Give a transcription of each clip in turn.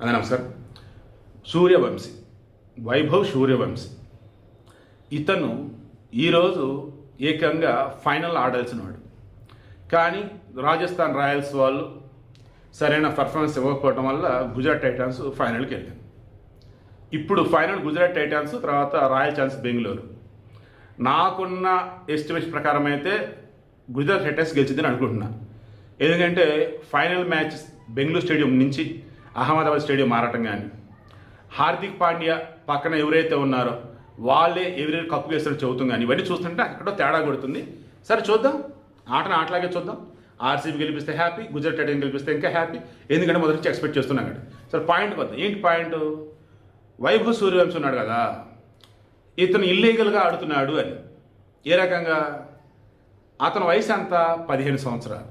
అదే నమస్కారం. సూర్యవంశీ, వైభవ్ సూర్యవంశీ ఇతను ఈరోజు ఏకంగా ఫైనల్ ఆడాల్సిన వాడు. కానీ రాజస్థాన్ రాయల్స్ వాళ్ళు సరైన పర్ఫార్మెన్స్ ఇవ్వకపోవడం వల్ల గుజరాత్ టైటాన్స్ ఫైనల్కి వెళ్ళారు. ఇప్పుడు ఫైనల్ గుజరాత్ టైటాన్స్, తర్వాత రాయల్ ఛాలెంజర్స్ బెంగళూరు. నాకున్న ఎస్టిమేషన్ ప్రకారం అయితే గుజరాత్ టైటాన్స్ గెలిచిందని అనుకుంటున్నా. ఎందుకంటే ఫైనల్ మ్యాచ్ బెంగళూరు స్టేడియం నుంచి అహ్మదాబాద్ స్టేడియం మారటం కానీ, హార్దిక్ పాండ్యా పక్కన ఎవరైతే ఉన్నారో వాళ్ళే ఎవరైనా కప్పు గెలుస్తారో చెబుతాం కానీ, ఇవన్నీ చూస్తుంటే అక్కడో తేడా కొడుతుంది. సరే చూద్దాం, ఆటలాగే చూద్దాం. ఆర్సీబీ గెలిపిస్తే హ్యాపీ, గుజరాత్ టైటన్స్ గెలిపిస్తే ఇంకా హ్యాపీ. ఎందుకంటే మొదటి నుంచి ఎక్స్పెక్ట్ చేస్తున్నాం కదా. సరే పాయింట్ వద్దాం. ఏంటి పాయింట్? వైభవ్ సూర్యవంశీ ఉన్నాడు కదా, ఇతను ఇల్లీగల్గా ఆడుతున్నాడు అని. ఏ రకంగా? అతని వయసు ఎంత? 15 సంవత్సరాలు.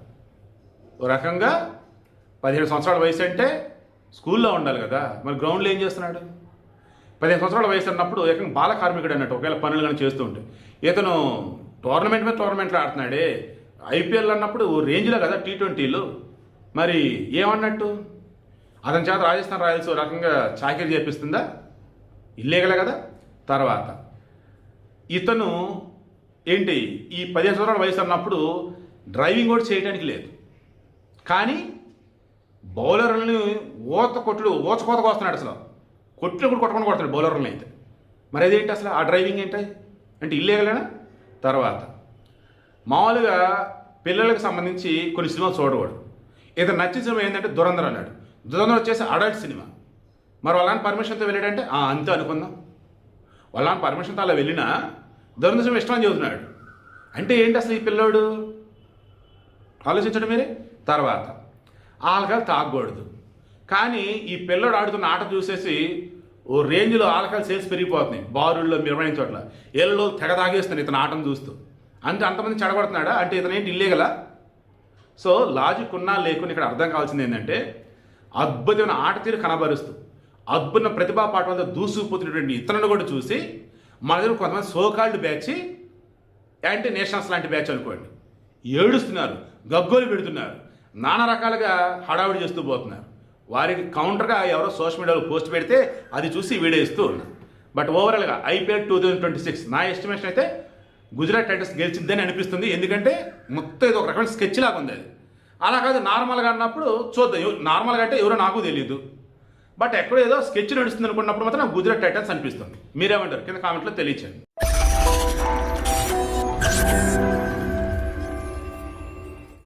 ఓ రకంగా 15 సంవత్సరాల వయసు అంటే స్కూల్లో ఉండాలి కదా, మరి గ్రౌండ్లో ఏం చేస్తున్నాడు? 15 సంవత్సరాల వయసు అన్నప్పుడు ఏకంగా బాల కార్మికుడు అన్నట్టు, ఒకవేళ పనులు కానీ చేస్తూ ఉంటే. ఇతను టోర్నమెంట్ మీద టోర్నమెంట్లో ఆడుతున్నాడే. ఐపీఎల్ అన్నప్పుడు రేంజ్లో కదా T20లో. మరి ఏమన్నట్టు? అతని చేత రాజస్థాన్ రాయల్స్ రకంగా చాకరీ చేపిస్తుందా? ఇల్లీగలే కదా. తర్వాత ఇతను ఏంటి, ఈ 15 సంవత్సరాల వయసు అన్నప్పుడు డ్రైవింగ్ కూడా చేయడానికి లేదు, కానీ బౌలర్లని ఊచకోతకు వస్తున్నాడు. అసలు కొట్టులు కూడా కొట్టకుండా కొడతాడు బౌలర్లని అయితే. మరి అదేంటి అసలు? ఆ డ్రైవింగ్ ఏంటి అంటే ఇల్లీగలేనా? తర్వాత మామూలుగా పిల్లలకు సంబంధించి కొన్ని సినిమాలు చూడకూడదు. ఇతను నచ్చిన సినిమా ఏంటంటే దురంధర్ అన్నాడు. దురంధర్ వచ్చేసి అడల్ట్ సినిమా. మరి వాళ్ళని పర్మిషన్తో వెళ్ళాడంటే అంతే అనుకుందాం. వాళ్ళని పర్మిషన్తో అలా వెళ్ళినా దురంధర్ సినిమా ఇష్టం అని చెబుతున్నాడు అంటే ఏంటి అసలు ఈ పిల్లోడు? ఆలోచించడం మీరే. తర్వాత ఆల్కహాల్ తాగకూడదు, కానీ ఈ పిల్లోడు ఆడుతున్న ఆట చూసేసి ఓ రేంజ్లో ఆల్కహాల్ సేల్స్ పెరిగిపోతున్నాయి బారుల్లో, నిర్వహించిన చోట్ల. ఏళ్ళలో తెగ తాగేస్తున్నాడు ఇతను ఆటను చూస్తూ. అంతమంది చెడగొడుతున్నాడా అంటే ఇతను ఏంటి ఇల్లీగలా? సో లాజిక్ ఉన్నా లేకుండా ఇక్కడ అర్థం కావాల్సింది ఏంటంటే, అద్భుతమైన ఆట తీరు కనబరుస్తూ అద్భుతమైన ప్రతిభా పాఠవాలతో దూసుకుపోతున్నటువంటి ఇతరులను కూడా చూసి మన దగ్గర కొంతమంది సోకాల్డ్ బ్యాచ్, యాంటీ నేషనల్స్ లాంటి బ్యాచ్ అనుకోండి, ఏడుస్తున్నారు, గగ్గోలు పెడుతున్నారు, నానా రకాలుగా హడావిడి చేస్తూ పోతున్నారు. వారికి కౌంటర్గా ఎవరో సోషల్ మీడియాలో పోస్ట్ పెడితే అది చూసి వీడియో ఇస్తూ ఉన్నారు. బట్ ఓవరాల్గా ఐపీఎల్ 2026 నా ఎస్టిమేషన్ అయితే గుజరాత్ టైటన్స్ గెలిచిందని అనిపిస్తుంది. ఎందుకంటే మొత్తం ఇది ఒక రకమైన స్కెచ్ లాగా ఉంది. అది అలా కాదు, నార్మల్గా అన్నప్పుడు చూద్దాం. నార్మల్గా అంటే ఎవరో నాకు తెలియదు, బట్ ఎక్కడో ఏదో స్కెచ్ నడుస్తుంది అనుకున్నప్పుడు మాత్రం గుజరాత్ టైటన్స్ అనిపిస్తుంది. మీరేమంటారు? కింద కామెంట్లో తెలియచేయండి.